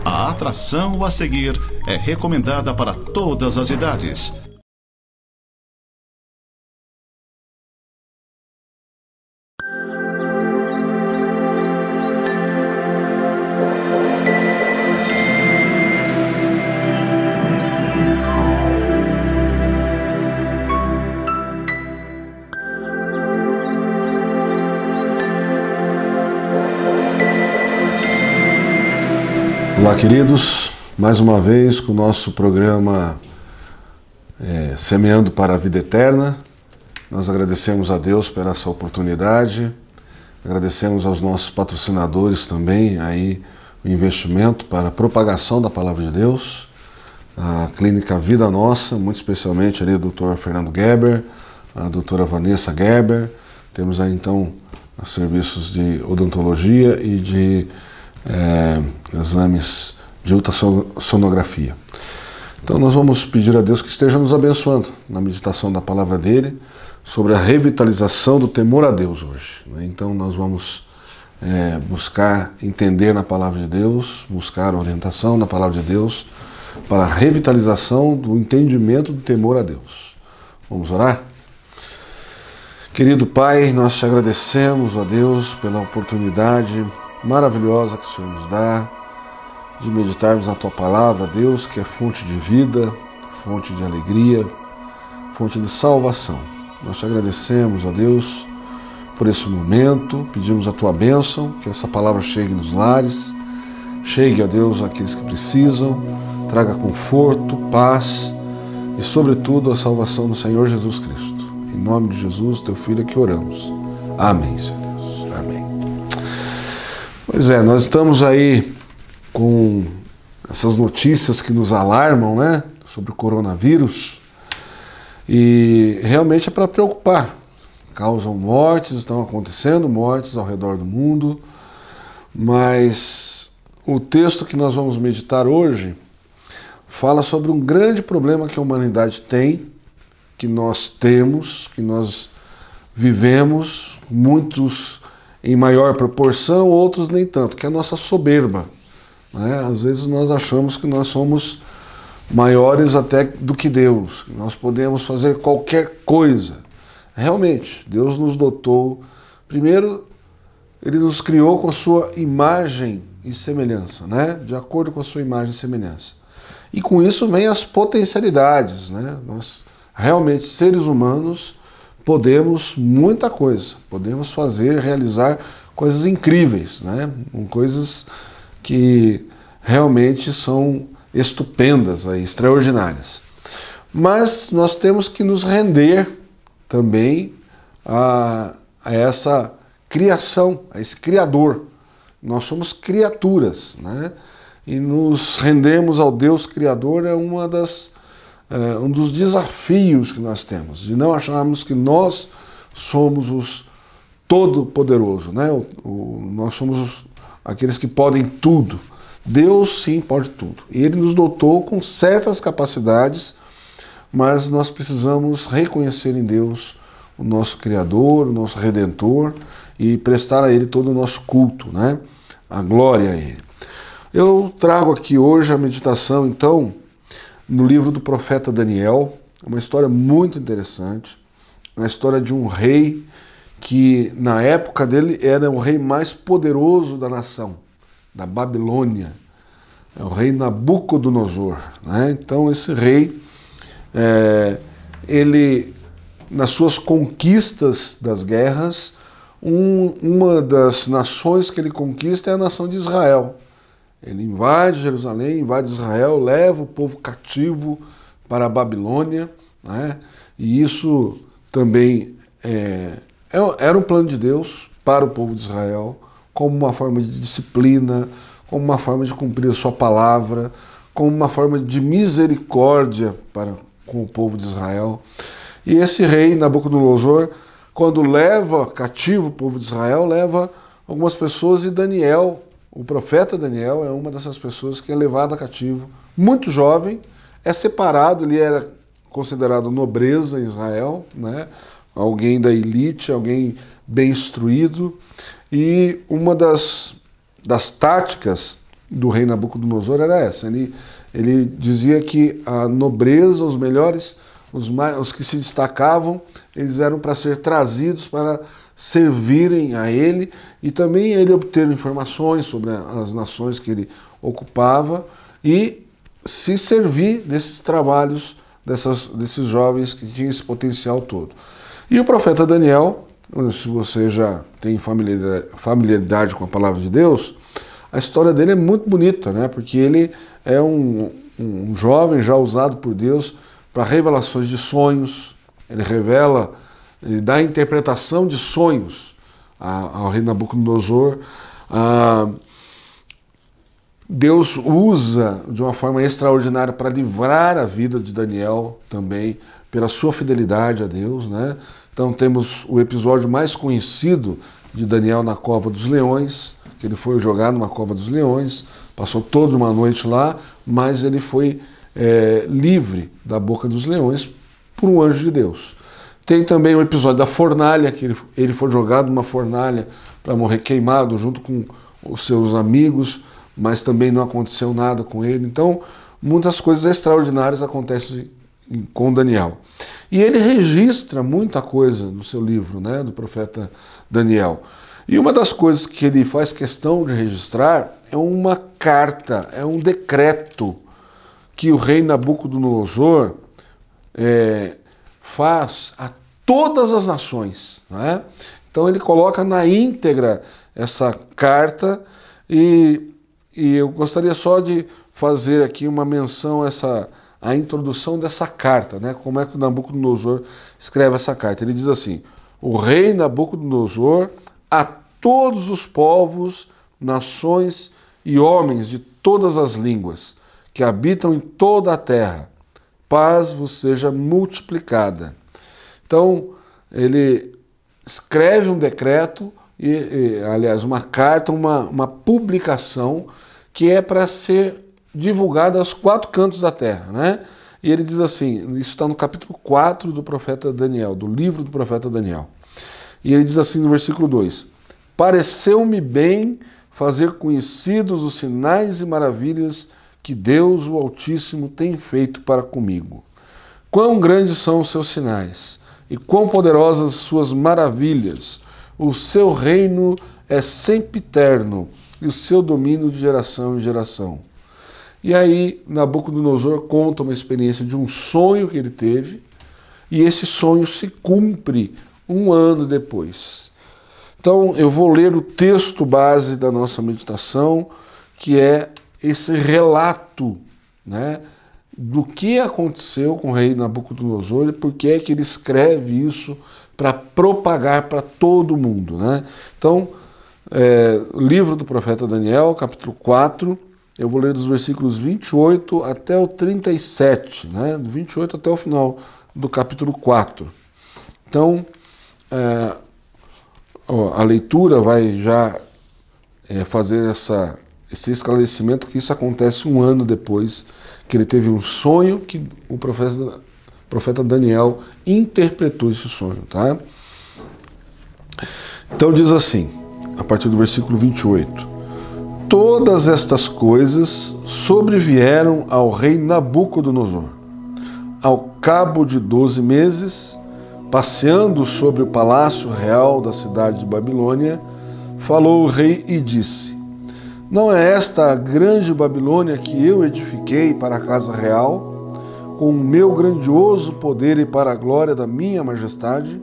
A atração a seguir é recomendada para todas as idades. Olá, queridos, mais uma vez com o nosso programa Semeando para a Vida Eterna. Nós agradecemos a Deus por essa oportunidade, agradecemos aos nossos patrocinadores também aí o investimento para a propagação da Palavra de Deus, a Clínica Vida Nossa, muito especialmente ali o Dr. Fernando Geber, a doutora Vanessa Geber. Temos aí então os serviços de odontologia e de exames de ultrassonografia. Então nós vamos pedir a Deus que esteja nos abençoando na meditação da palavra dele sobre a revitalização do temor a Deus hoje. Então nós vamos buscar entender na palavra de Deus, buscar orientação na palavra de Deus para a revitalização do entendimento do temor a Deus. Vamos orar? Querido Pai, nós te agradecemos, ó Deus, pela oportunidade maravilhosa que o Senhor nos dá de meditarmos a Tua Palavra, Deus, que é fonte de vida, fonte de alegria, fonte de salvação. Nós te agradecemos, ó Deus, por esse momento, pedimos a Tua bênção, que essa palavra chegue nos lares, chegue, ó Deus, àqueles que precisam, traga conforto, paz e, sobretudo, a salvação do Senhor Jesus Cristo. Em nome de Jesus, Teu Filho, é que oramos. Amém, Senhor Deus. Amém. Pois é, nós estamos aí com essas notícias que nos alarmam, né, sobre o coronavírus, e realmente é para preocupar. Causam mortes, estão acontecendo mortes ao redor do mundo, mas o texto que nós vamos meditar hoje fala sobre um grande problema que a humanidade tem, que nós temos, que nós vivemos, muitos em maior proporção, outros nem tanto, que é a nossa soberba. Né? Às vezes nós achamos que nós somos maiores até do que Deus, que nós podemos fazer qualquer coisa. Realmente, Deus nos dotou, primeiro, Ele nos criou com a sua imagem e semelhança, né? De acordo com a sua imagem e semelhança. E com isso vem as potencialidades, né? Nós, realmente, seres humanos, podemos muita coisa, podemos fazer, realizar coisas incríveis, né? Coisas que realmente são estupendas, extraordinárias. Mas nós temos que nos render também a essa criação, a esse Criador. Nós somos criaturas, né? E nos rendemos ao Deus Criador é um dos desafios que nós temos, de não acharmos que nós somos os todo-poderoso, né? Nós somos aqueles que podem tudo. Deus sim pode tudo. E Ele nos dotou com certas capacidades, mas nós precisamos reconhecer em Deus o nosso Criador, o nosso Redentor e prestar a Ele todo o nosso culto, né? A glória a Ele. Eu trago aqui hoje a meditação, então, no livro do profeta Daniel, uma história muito interessante, uma história de um rei que, na época dele, era o rei mais poderoso da nação, da Babilônia, é o rei Nabucodonosor, né? Então, esse rei, ele, nas suas conquistas das guerras, uma das nações que ele conquista é a nação de Israel. Ele invade Jerusalém, invade Israel, leva o povo cativo para a Babilônia, né? E isso também era um plano de Deus para o povo de Israel, como uma forma de disciplina, como uma forma de cumprir a sua palavra, como uma forma de misericórdia com o povo de Israel. E esse rei, Nabucodonosor, quando leva cativo o povo de Israel, leva algumas pessoas, e Daniel, o profeta Daniel, é uma dessas pessoas que é levado a cativo, muito jovem, é separado, ele era considerado nobreza em Israel, né? Alguém da elite, alguém bem instruído, e uma das táticas do rei Nabucodonosor era essa. Ele dizia que a nobreza, os melhores, os que se destacavam, eles eram para ser trazidos para servirem a ele e também ele obter informações sobre as nações que ele ocupava e se servir desses trabalhos desses jovens que tinham esse potencial todo. E o profeta Daniel, se você já tem familiaridade com a palavra de Deus, a história dele é muito bonita, né? Porque ele é um jovem já usado por Deus para revelações de sonhos. Ele dá interpretação de sonhos ao rei Nabucodonosor. Deus usa de uma forma extraordinária para livrar a vida de Daniel também, pela sua fidelidade a Deus, né? Então temos o episódio mais conhecido de Daniel na cova dos leões, que ele foi jogado numa cova dos leões, passou toda uma noite lá, mas ele foi livre da boca dos leões por um anjo de Deus. Tem também o episódio da fornalha, que ele foi jogado numa fornalha para morrer queimado junto com os seus amigos, mas também não aconteceu nada com ele. Então, muitas coisas extraordinárias acontecem com Daniel. E ele registra muita coisa no seu livro, né, do profeta Daniel. E uma das coisas que ele faz questão de registrar é uma carta, é um decreto que o rei Nabucodonosor faz a todas as nações, né? Então ele coloca na íntegra essa carta e eu gostaria só de fazer aqui uma menção a introdução dessa carta, né? Como é que o Nabucodonosor escreve essa carta? Ele diz assim: o rei Nabucodonosor a todos os povos, nações e homens de todas as línguas que habitam em toda a terra, paz vos seja multiplicada. Então, ele escreve um decreto, aliás, uma carta, uma publicação que é para ser divulgada aos 4 cantos da terra, né? E ele diz assim, isso está no capítulo 4 do profeta Daniel, do livro do profeta Daniel. E ele diz assim no versículo 2: pareceu-me bem fazer conhecidos os sinais e maravilhas que Deus, o Altíssimo, tem feito para comigo. Quão grandes são os seus sinais, e quão poderosas as suas maravilhas. O seu reino é sempiterno, e o seu domínio de geração em geração. E aí Nabucodonosor conta uma experiência de um sonho que ele teve, e esse sonho se cumpre 1 ano depois. Então eu vou ler o texto base da nossa meditação, que é esse relato, né, do que aconteceu com o rei Nabucodonosor e por que é que ele escreve isso para propagar para todo mundo, né? Então, livro do profeta Daniel, capítulo 4, eu vou ler dos versículos 28 até o 37, né? Do 28 até o final do capítulo 4. Então, a leitura vai já fazer esse esclarecimento que isso acontece 1 ano depois que ele teve um sonho que o profeta Daniel interpretou esse sonho, tá? Então diz assim, a partir do versículo 28: todas estas coisas sobrevieram ao rei Nabucodonosor. Ao cabo de 12 meses, passeando sobre o palácio real da cidade de Babilônia, falou o rei e disse: não é esta a grande Babilônia que eu edifiquei para a casa real, com o meu grandioso poder e para a glória da minha majestade?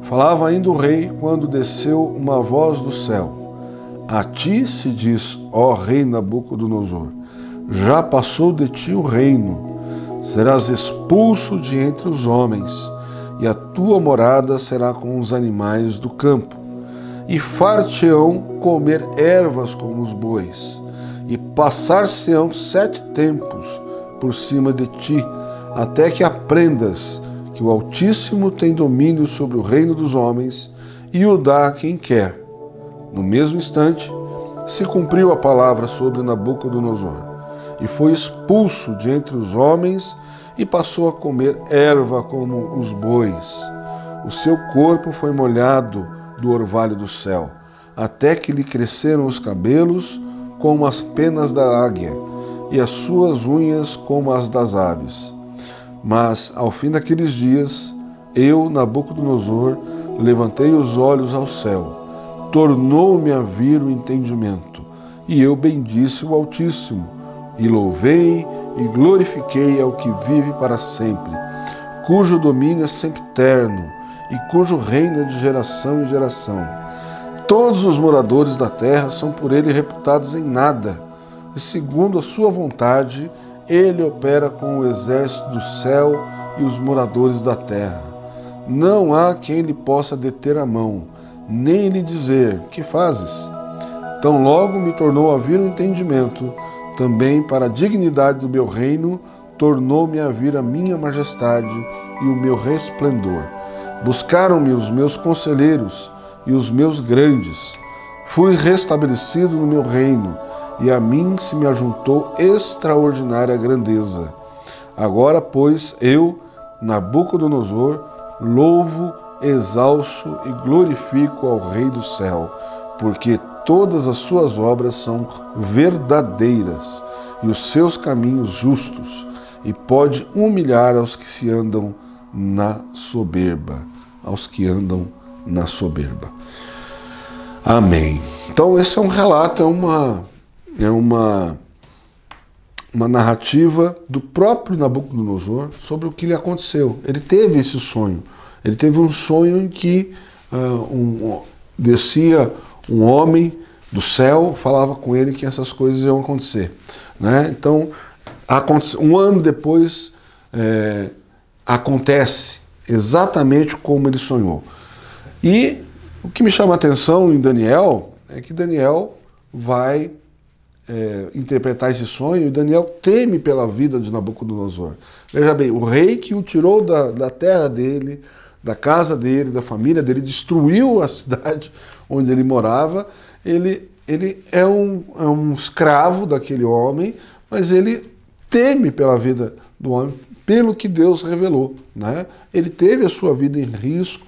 Falava ainda o rei quando desceu uma voz do céu: a ti se diz, ó rei Nabucodonosor, já passou de ti o reino, serás expulso de entre os homens, e a tua morada será com os animais do campo. E far-te-ão comer ervas como os bois, e passar-se-ão 7 tempos por cima de ti, até que aprendas que o Altíssimo tem domínio sobre o reino dos homens e o dá a quem quer. No mesmo instante, se cumpriu a palavra sobre Nabucodonosor, e foi expulso de entre os homens e passou a comer erva como os bois. O seu corpo foi molhado do orvalho do céu, até que lhe cresceram os cabelos como as penas da águia, e as suas unhas como as das aves. Mas, ao fim daqueles dias, eu, Nabucodonosor, levantei os olhos ao céu, tornou-me a vir o entendimento, e eu bendisse o Altíssimo, e louvei e glorifiquei ao que vive para sempre, cujo domínio é sempiterno, e cujo reino é de geração em geração. Todos os moradores da terra são por ele reputados em nada, e segundo a sua vontade, ele opera com o exército do céu e os moradores da terra. Não há quem lhe possa deter a mão, nem lhe dizer: que fazes? Tão logo me tornou a vir o entendimento, também para a dignidade do meu reino, tornou-me a vir a minha majestade e o meu resplendor. Buscaram-me os meus conselheiros e os meus grandes. Fui restabelecido no meu reino, e a mim se me ajuntou extraordinária grandeza. Agora, pois, eu, Nabucodonosor, louvo, exalço e glorifico ao Rei do céu, porque todas as suas obras são verdadeiras e os seus caminhos justos, e pode humilhar aos que se andam na soberba, aos que andam na soberba. Amém. Então esse é um relato, é uma narrativa do próprio Nabucodonosor sobre o que lhe aconteceu. Ele teve esse sonho. Ele teve um sonho em que descia um homem do céu, falava com ele que essas coisas iam acontecer, né? Então, um ano depois, acontece exatamente como ele sonhou. E o que me chama a atenção em Daniel é que Daniel vai interpretar esse sonho, e Daniel teme pela vida de Nabucodonosor. Veja bem, o rei que o tirou da terra dele, da casa dele, da família dele, destruiu a cidade onde ele morava, ele é um escravo daquele homem, mas ele teme pela vida do homem, pelo que Deus revelou, né? Ele teve a sua vida em risco,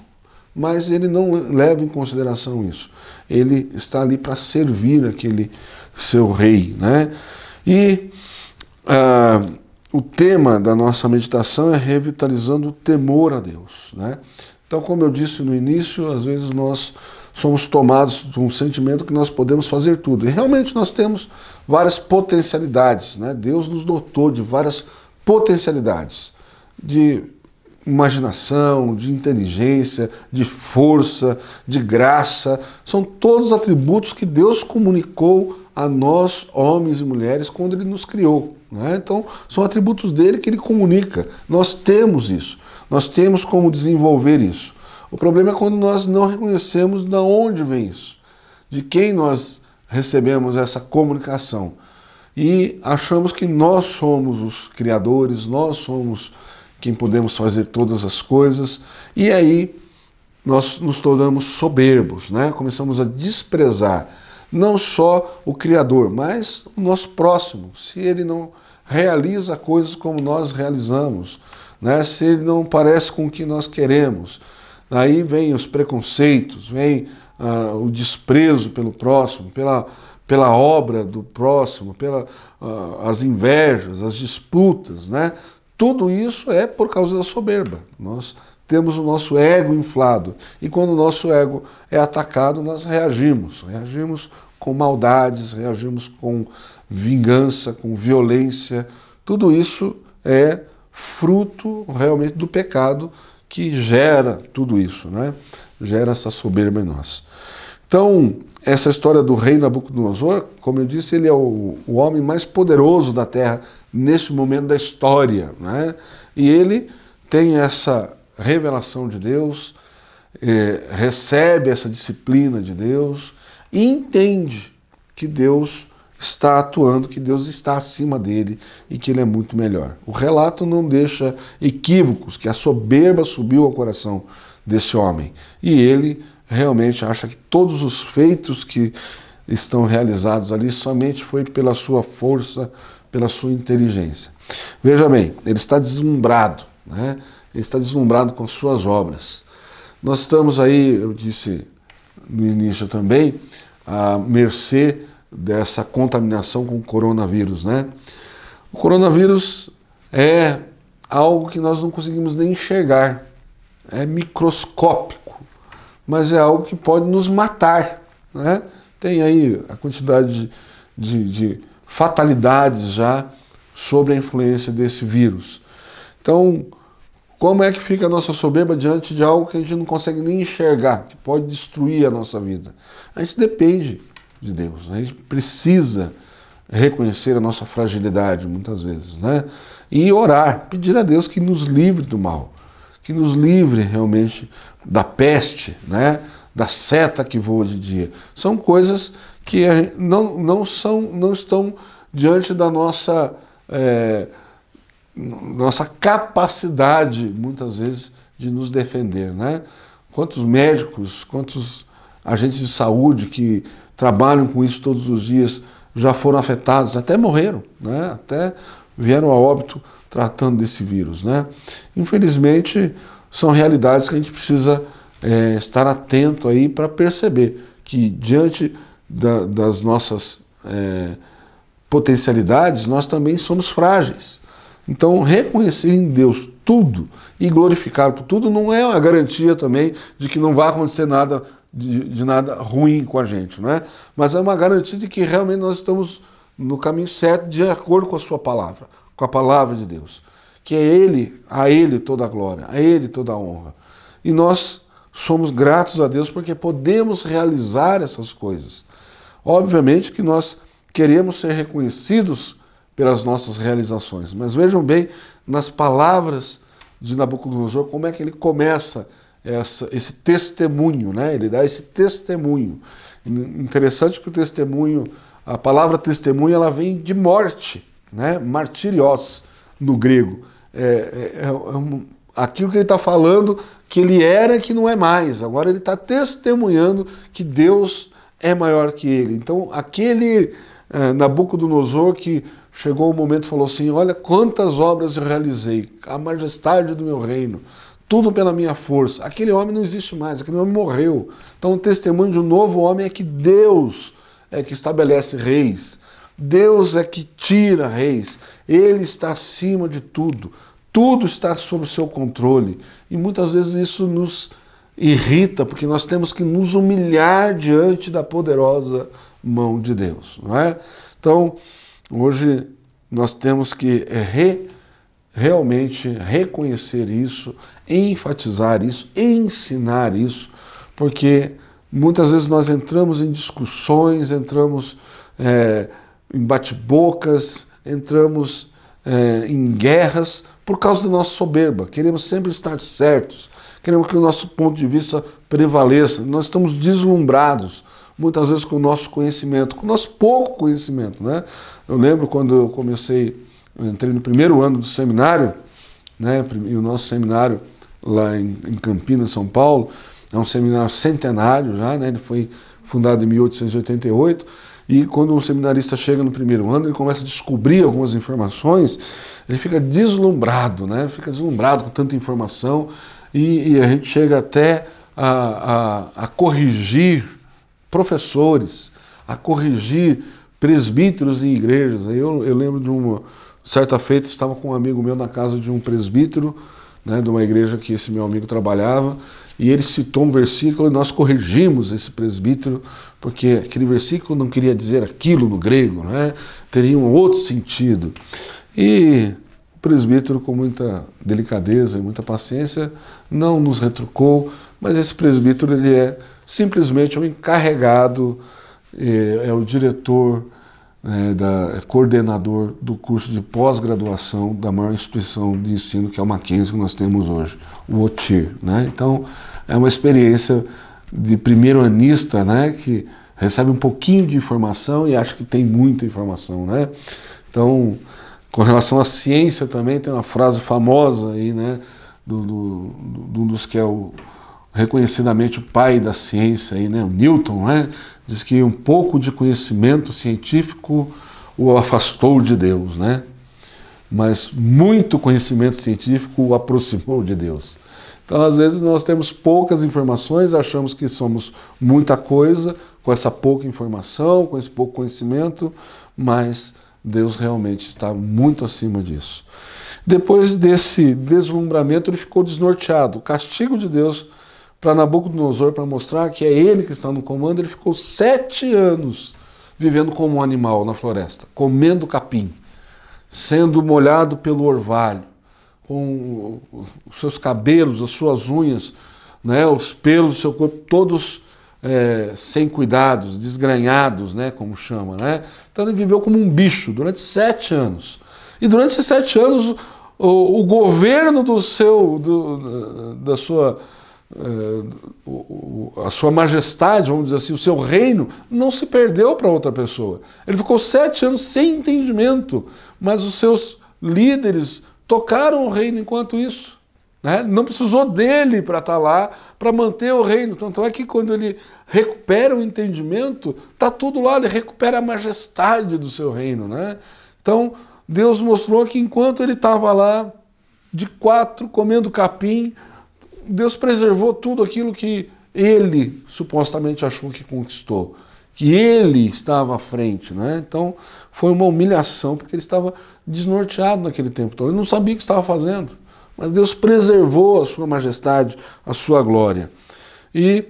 mas ele não leva em consideração isso. Ele está ali para servir aquele seu rei, né? E o tema da nossa meditação é revitalizando o temor a Deus, né? Então, como eu disse no início, às vezes nós somos tomados por um sentimento que nós podemos fazer tudo. E realmente nós temos várias potencialidades, né? Deus nos dotou de várias potencialidades, de imaginação, de inteligência, de força, de graça. São todos atributos que Deus comunicou a nós, homens e mulheres, quando Ele nos criou, né? Então, são atributos dele que Ele comunica. Nós temos isso. Nós temos como desenvolver isso. O problema é quando nós não reconhecemos de onde vem isso, de quem nós recebemos essa comunicação. E achamos que nós somos os criadores, nós somos quem podemos fazer todas as coisas, e aí nós nos tornamos soberbos, né? Começamos a desprezar não só o Criador, mas o nosso próximo. Se ele não realiza coisas como nós realizamos, né? Se ele não parece com o que nós queremos, aí vem os preconceitos, vem o desprezo pelo próximo, pela obra do próximo, as invejas, as disputas, né? Tudo isso é por causa da soberba. Nós temos o nosso ego inflado. E quando o nosso ego é atacado, nós reagimos. Reagimos com maldades, reagimos com vingança, com violência. Tudo isso é fruto realmente do pecado que gera tudo isso, né? Gera essa soberba em nós. Então, essa história do rei Nabucodonosor, como eu disse, ele é o homem mais poderoso da terra neste momento da história, né? E ele tem essa revelação de Deus, recebe essa disciplina de Deus e entende que Deus está atuando, que Deus está acima dele e que ele é muito melhor. O relato não deixa equívocos, que a soberba subiu ao coração desse homem. E ele realmente acha que todos os feitos que estão realizados ali somente foi pela sua força, pela sua inteligência. Veja bem, ele está deslumbrado, né? Ele está deslumbrado com suas obras. Nós estamos aí, eu disse no início também, à mercê dessa contaminação com o coronavírus, né? O coronavírus é algo que nós não conseguimos nem enxergar, é microscópico, mas é algo que pode nos matar, né? Tem aí a quantidade de fatalidades já sobre a influência desse vírus. Então, como é que fica a nossa soberba diante de algo que a gente não consegue nem enxergar, que pode destruir a nossa vida? A gente depende de Deus, a gente precisa reconhecer a nossa fragilidade muitas vezes, né? E orar, pedir a Deus que nos livre do mal, que nos livre realmente da peste, né? Da seta que voa de dia. São coisas que não estão diante da nossa capacidade, muitas vezes, de nos defender, né? Quantos médicos, quantos agentes de saúde que trabalham com isso todos os dias já foram afetados, até morreram, né? Até vieram a óbito tratando desse vírus, né? Infelizmente, são realidades que a gente precisa estar atento aí para perceber que diante das nossas potencialidades, nós também somos frágeis. Então, reconhecer em Deus tudo e glorificar por tudo não é uma garantia também de que não vai acontecer nada de nada ruim com a gente, não é? Mas é uma garantia de que realmente nós estamos no caminho certo, de acordo com a sua palavra, com a palavra de Deus. Que é a Ele toda a glória, a Ele toda a honra. E nós somos gratos a Deus porque podemos realizar essas coisas. Obviamente que nós queremos ser reconhecidos pelas nossas realizações, mas vejam bem nas palavras de Nabucodonosor como é que ele começa esse testemunho, né? Ele dá esse testemunho. Interessante que o testemunho, a palavra testemunho, ela vem de morte, né? Martirios no grego. Aquilo que ele está falando que ele era, que não é mais. Agora ele está testemunhando que Deus é maior que ele. Então aquele Nabucodonosor que chegou o momento e falou assim: olha quantas obras eu realizei, a majestade do meu reino, tudo pela minha força. Aquele homem não existe mais, aquele homem morreu. Então o testemunho de um novo homem é que Deus é que estabelece reis, Deus é que tira reis, Ele está acima de tudo, tudo está sob o seu controle. E muitas vezes isso nos irrita, porque nós temos que nos humilhar diante da poderosa mão de Deus, não é? Então, hoje nós temos que realmente reconhecer isso, enfatizar isso, ensinar isso, porque muitas vezes nós entramos em discussões, entramos em bate-bocas, entramos em guerras por causa da nossa soberba. Queremos sempre estar certos, queremos que o nosso ponto de vista prevaleça. Nós estamos deslumbrados, muitas vezes com o nosso conhecimento, com o nosso pouco conhecimento, né? Eu lembro quando eu entrei no primeiro ano do seminário, né? E o nosso seminário lá em Campinas, São Paulo, é um seminário centenário já, né? Ele foi fundado em 1888, e quando um seminarista chega no primeiro ano, ele começa a descobrir algumas informações, ele fica deslumbrado, né? Fica deslumbrado com tanta informação, e a gente chega até a corrigir professores, a corrigir presbíteros em igrejas. Eu lembro de uma certa feita, estava com um amigo meu na casa de um presbítero, né, de uma igreja que esse meu amigo trabalhava, e ele citou um versículo e nós corrigimos esse presbítero, porque aquele versículo não queria dizer aquilo no grego, né? Teria um outro sentido. E o presbítero, com muita delicadeza e muita paciência, não nos retrucou, mas esse presbítero ele é simplesmente o encarregado, é o diretor, coordenador do curso de pós-graduação da maior instituição de ensino, que é o Mackenzie, que nós temos hoje, o OTIR, né? Então, é uma experiência de primeiro-anista, né, que recebe um pouquinho de informação e acha que tem muita informação, né? Então, com relação à ciência também, tem uma frase famosa aí, né, um dos que é reconhecidamente o pai da ciência, aí, né, o Newton, né, diz que um pouco de conhecimento científico o afastou de Deus, né? Mas muito conhecimento científico o aproximou de Deus. Então, às vezes, nós temos poucas informações, achamos que somos muita coisa, com essa pouca informação, com esse pouco conhecimento, mas Deus realmente está muito acima disso. Depois desse deslumbramento, ele ficou desnorteado. O castigo de Deus para Nabucodonosor, para mostrar que é ele que está no comando, ele ficou 7 anos vivendo como um animal na floresta, comendo capim, sendo molhado pelo orvalho, com os seus cabelos, as suas unhas, né, os pelos do seu corpo, todos sem cuidados, desgranhados, né, como chama. Né? Então ele viveu como um bicho durante 7 anos. E durante esses 7 anos, o governo a sua majestade, vamos dizer assim, o seu reino, não se perdeu para outra pessoa. Ele ficou 7 anos sem entendimento, mas os seus líderes tocaram o reino enquanto isso. Né? Não precisou dele para estar lá, para manter o reino. Tanto é que quando ele recupera o entendimento, está tudo lá, ele recupera a majestade do seu reino. Né? Então, Deus mostrou que enquanto ele estava lá, de 4, comendo capim, Deus preservou tudo aquilo que ele supostamente achou que conquistou, que ele estava à frente. Né? Então, foi uma humilhação, porque ele estava desnorteado naquele tempo todo. Ele não sabia o que estava fazendo, mas Deus preservou a sua majestade, a sua glória. E,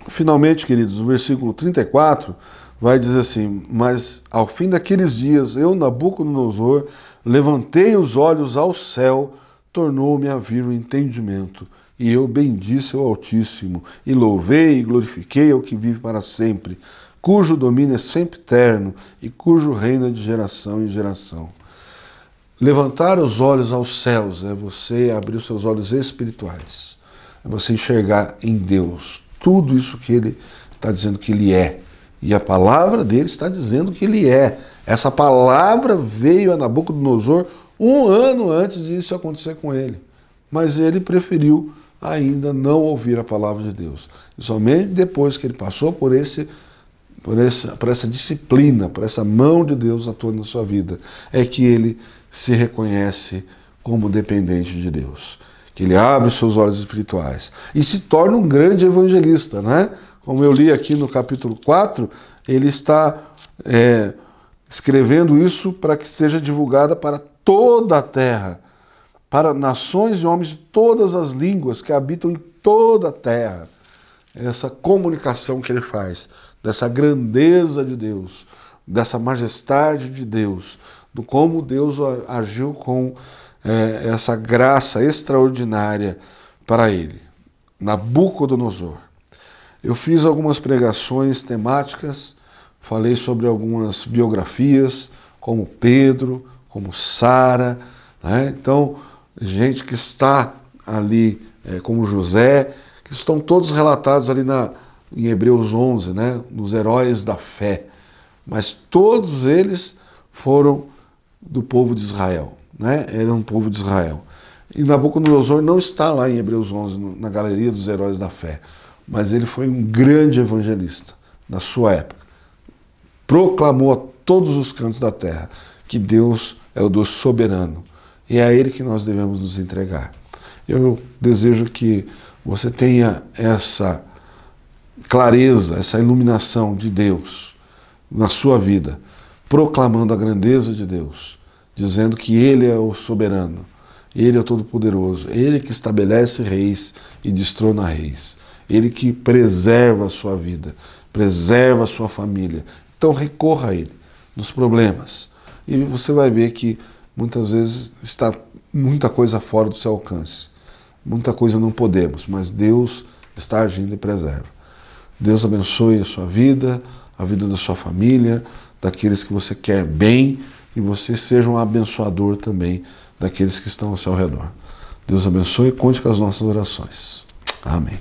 finalmente, queridos, o versículo 34 vai dizer assim: mas ao fim daqueles dias, eu, Nabucodonosor, levantei os olhos ao céu, tornou-me a vir o entendimento, e eu bendisse o Altíssimo, e louvei e glorifiquei ao que vive para sempre, cujo domínio é sempre eterno, e cujo reino é de geração em geração. Levantar os olhos aos céus é você abrir os seus olhos espirituais, é você enxergar em Deus tudo isso que Ele está dizendo que Ele é, e a palavra dele está dizendo que Ele é. Essa palavra veio a Nabucodonosor 1 ano antes disso acontecer com ele, mas ele preferiu ainda não ouvir a palavra de Deus. E somente depois que ele passou por essa disciplina, por essa mão de Deus atuando na sua vida, é que ele se reconhece como dependente de Deus, que ele abre os seus olhos espirituais e se torna um grande evangelista, né? Como eu li aqui no capítulo 4, ele está escrevendo isso para que seja divulgada para toda a terra, para nações e homens de todas as línguas que habitam em toda a terra. Essa comunicação que ele faz, dessa grandeza de Deus, dessa majestade de Deus, do como Deus agiu com essa graça extraordinária para ele. Nabucodonosor. Eu fiz algumas pregações temáticas, falei sobre algumas biografias, como Pedro, como Sara, né? Então, gente que está ali, como José, que estão todos relatados ali em Hebreus 11, né? Nos heróis da fé. Mas todos eles foram do povo de Israel, né? Eram um povo de Israel. E Nabucodonosor não está lá em Hebreus 11, na galeria dos heróis da fé, mas ele foi um grande evangelista na sua época. Proclamou a todos os cantos da terra que Deus é o Deus soberano e é a Ele que nós devemos nos entregar. Eu desejo que você tenha essa clareza, essa iluminação de Deus na sua vida, proclamando a grandeza de Deus, dizendo que Ele é o soberano, Ele é o todo-poderoso, Ele que estabelece reis e destrona reis, Ele que preserva a sua vida, preserva a sua família. Então recorra a Ele nos problemas. E você vai ver que muitas vezes está muita coisa fora do seu alcance. Muita coisa não podemos, mas Deus está agindo e preserva. Deus abençoe a sua vida, a vida da sua família, daqueles que você quer bem, e você seja um abençoador também daqueles que estão ao seu redor. Deus abençoe e conte com as nossas orações. Amém.